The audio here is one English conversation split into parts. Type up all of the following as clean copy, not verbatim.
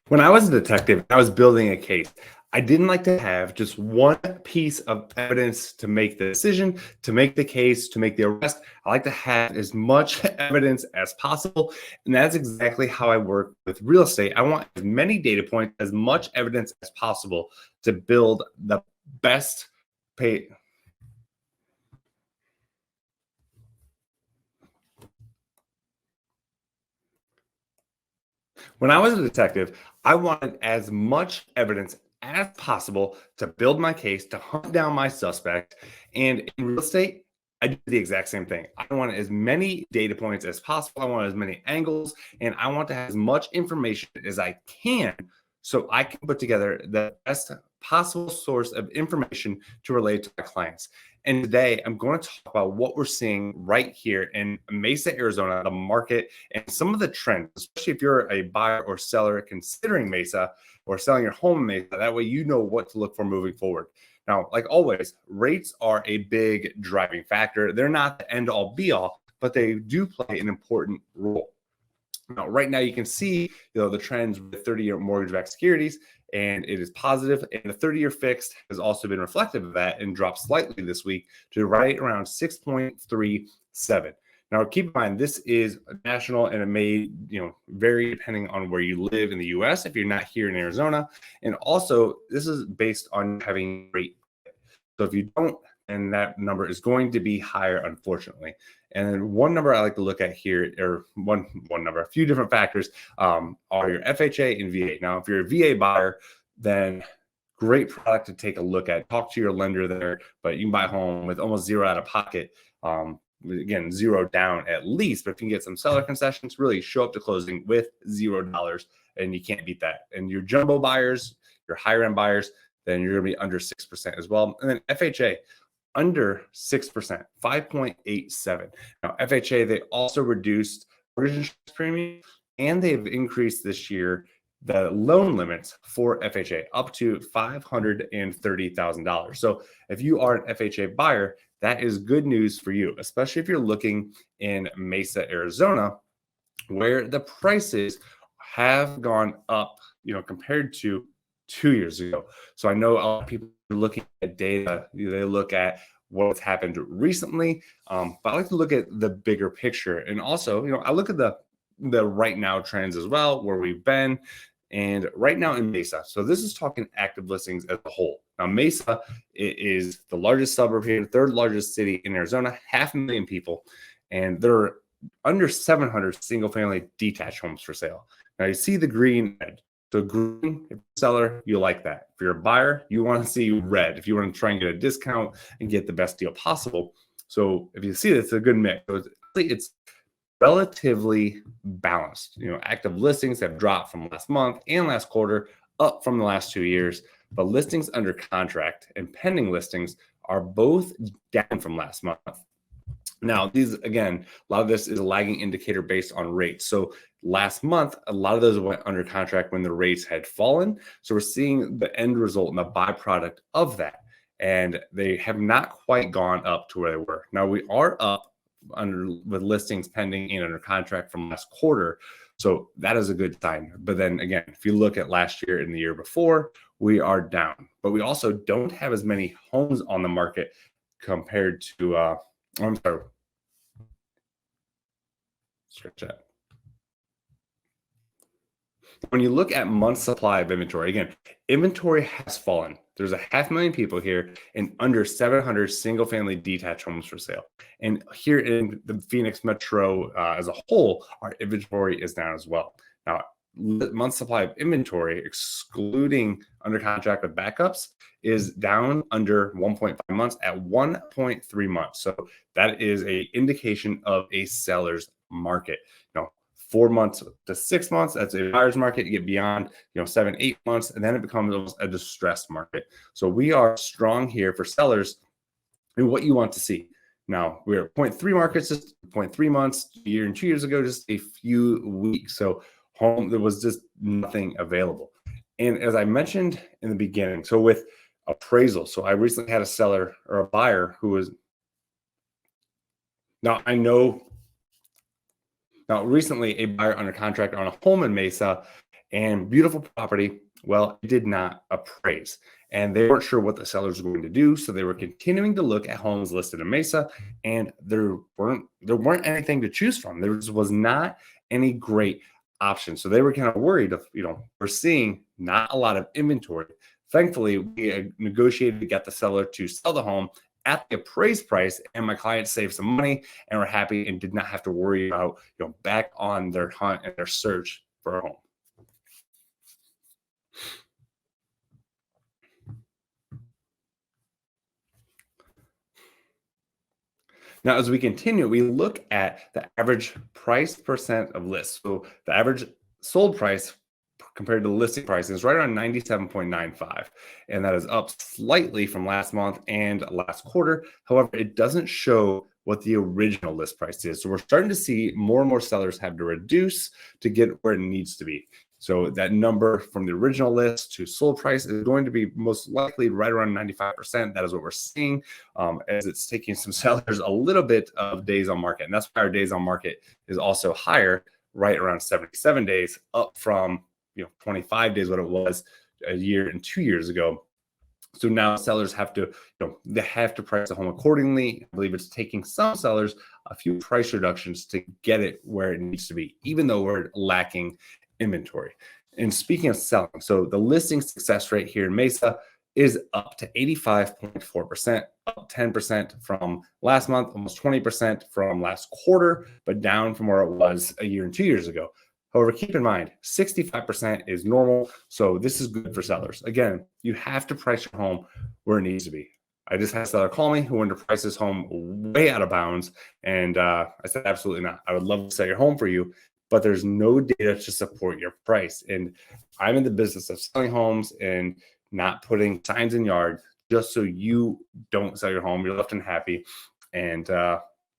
When I was a detective, I was building a case. I didn't like to have just one piece of evidence to make the decision, to make the case, to make the arrest. I like to have as much evidence as possible. And that's exactly how I work with real estate. I want as many data points, as much evidence as possible to build the best pay. When I was a detective, I wanted as much evidence as possible to build my case, to hunt down my suspect. And in real estate, I do the exact same thing. I want as many data points as possible. I want as many angles, and I want to have as much information as I can so I can put together the best possible source of information to relate to my clients. And today I'm going to talk about what we're seeing right here in Mesa, Arizona, the market, and some of the trends, especially if you're a buyer or seller considering Mesa or selling your home in Mesa. That way you know what to look for moving forward. Now, like always, rates are a big driving factor. They're not the end all be all, but they do play an important role. Now, right now, you can see the trends with 30-year mortgage-backed securities, and it is positive. And the 30-year fixed has also been reflective of that and dropped slightly this week to right around 6.37. Now, keep in mind, this is national, and it may vary depending on where you live in the U.S. if you're not here in Arizona. And also, this is based on having rate. So if you don't, then that number is going to be higher, unfortunately. And then one number I like to look at here, or one number, a few different factors, are your FHA and VA. Now, if you're a VA buyer, then great product to take a look at. Talk to your lender there, but you can buy a home with almost zero out of pocket. Again, zero down at least, but if you can get some seller concessions, really show up to closing with $0, and you can't beat that. And your jumbo buyers, your higher end buyers, then you're going to be under 6% as well. And then FHA, under 6%, 5.87. Now, FHA, they also reduced mortgage insurance premium, and they've increased this year the loan limits for FHA up to $530,000. So if you are an FHA buyer, that is good news for you, especially if you're looking in Mesa, Arizona, where the prices have gone up, compared to 2 years ago. So I know a lot of people are looking at data. They look at what's happened recently, but I like to look at the bigger picture. And also, I look at the right now trends as well, where we've been. And right now in Mesa, so this is talking active listings as a whole. Now, Mesa is the largest suburb here, third largest city in Arizona, 500,000 people, and there are under 700 single-family detached homes for sale. Now, you see the green red. So green, if you're a seller, you like that. If you're a buyer, you want to see red if you want to try and get a discount and get the best deal possible. So if you see this, it's a good mix. So it's relatively balanced. Active listings have dropped from last month and last quarter, up from the last 2 years, but listings under contract and pending listings are both down from last month. Now, these, again, a lot of this is a lagging indicator based on rates. So last month, a lot of those went under contract when the rates had fallen. So we're seeing the end result and the byproduct of that. And they have not quite gone up to where they were. Now, we are up with listings pending and under contract from last quarter. So that is a good sign. But then again, if you look at last year and the year before, we are down. But we also don't have as many homes on the market compared to I'm sorry. Stretch that. When you look at month supply of inventory, again, inventory has fallen. There's 500,000 people here and under 700 single-family detached homes for sale. And here in the Phoenix metro as a whole, our inventory is down as well. Now, month supply of inventory, excluding under contract with backups, is down under 1.5 months at 1.3 months. So that is an indication of a seller's market. 4 months to 6 months, that's a buyer's market. You get beyond 7, 8 months, and then it becomes almost a distressed market. So we are strong here for sellers and what you want to see. Now, we're at 0.3 markets, just 0.3 months, a year and 2 years ago, just a few weeks. So there was just nothing available. And as I mentioned in the beginning, so with appraisal, so I recently had a seller or a buyer who was, recently a buyer under contract on a home in Mesa, And beautiful property, well, it did not appraise. And they weren't sure what the sellers were going to do. So they were continuing to look at homes listed in Mesa, and there weren't anything to choose from. There just was not any great options. So they were kind of worried of, we're seeing not a lot of inventory. Thankfully, we negotiated to get the seller to sell the home at the appraised price, and my client saved some money and were happy and did not have to worry about, back on their hunt and their search for a home. Now, as we continue, we look at the average price percent of lists. So the average sold price compared to the listing price is right around 97.95. And that is up slightly from last month and last quarter. However, it doesn't show what the original list price is. So we're starting to see more and more sellers have to reduce to get where it needs to be. So that number from the original list to sold price is going to be most likely right around 95%. That is what we're seeing, as it's taking some sellers a little bit of days on market. And that's why our days on market is also higher, right around 77 days, up from 25 days, what it was a year and 2 years ago. So now sellers have to, they have to price the home accordingly. I believe it's taking some sellers a few price reductions to get it where it needs to be, even though we're lacking inventory. And speaking of selling, so the listing success rate here in Mesa is up to 85.4%, up 10% from last month, almost 20% from last quarter, but down from where it was a year and 2 years ago. However, keep in mind, 65% is normal. So this is good for sellers. Again, you have to price your home where it needs to be. I just had a seller call me who wanted to price his home way out of bounds. And I said, absolutely not. I would love to sell your home for you, but there's no data to support your price. And I'm in the business of selling homes and not putting signs in yards just so you don't sell your home. You're left unhappy. And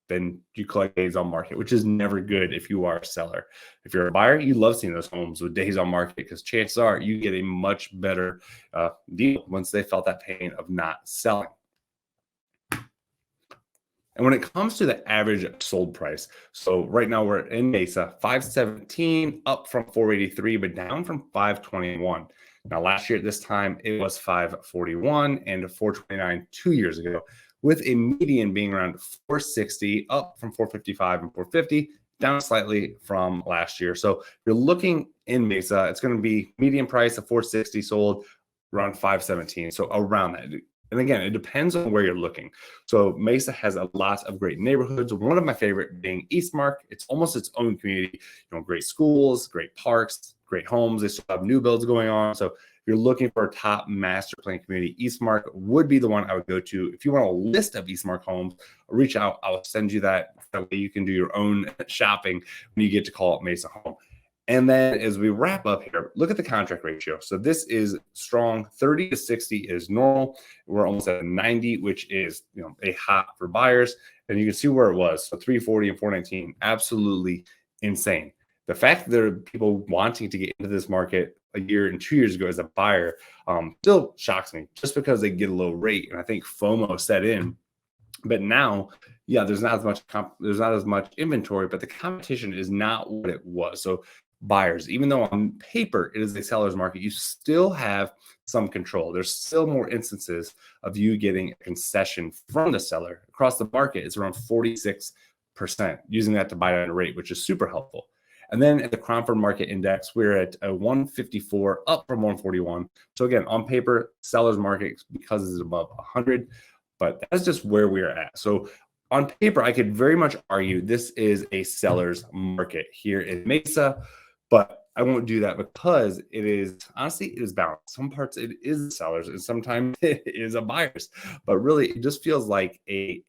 then you collect days on market, which is never good if you are a seller. If you're a buyer, you love seeing those homes with days on market because chances are you get a much better deal once they felt that pain of not selling. And when it comes to the average sold price, so right now we're in Mesa, 517, up from 483, but down from 521. Now, last year at this time, it was 541 and 429 2 years ago, with a median being around 460, up from 455 and 450, down slightly from last year. So if you're looking in Mesa, it's going to be median price of 460 sold around 517. So around that. And again, it depends on where you're looking. So Mesa has a lot of great neighborhoods. One of my favorite being Eastmark. It's almost its own community. Great schools, great parks, great homes. They still have new builds going on. So if you're looking for a top master plan community, Eastmark would be the one I would go to. If you want a list of Eastmark homes, reach out. I'll send you that. That way you can do your own shopping when you get to call it Mesa home. And then as we wrap up here, look at the contract ratio. So this is strong. 30 to 60 is normal. We're almost at 90, which is a hot for buyers. And you can see where it was. So 340 and 419, absolutely insane. The fact that there are people wanting to get into this market a year and 2 years ago as a buyer still shocks me, just because they get a low rate. And I think FOMO set in. But now, there's not as much inventory, but the competition is not what it was. So buyers, even though on paper it is a seller's market, you still have some control. There's still more instances of you getting a concession from the seller. Across the market, it's around 46%, using that to buy down a rate, which is super helpful. And then at the Cromford Market Index, we're at a 154, up from 141. So again, on paper, seller's market because it's above 100, but that's just where we're at. So on paper, I could very much argue this is a seller's market here in Mesa, but I won't do that because it is balanced. Some parts it is sellers and sometimes it is a buyer's, but really it just feels like a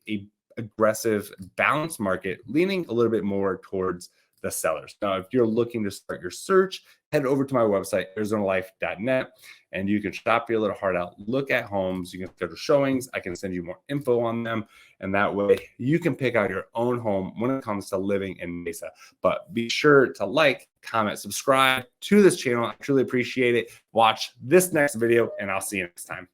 aggressive balanced market leaning a little bit more towards the sellers. Now, if you're looking to start your search, head over to my website, arizonalife.net, and you can shop your little heart out, look at homes, you can schedule showings, I can send you more info on them, and that way you can pick out your own home when it comes to living in Mesa. But be sure to like, comment, subscribe to this channel. I truly appreciate it. Watch this next video, and I'll see you next time.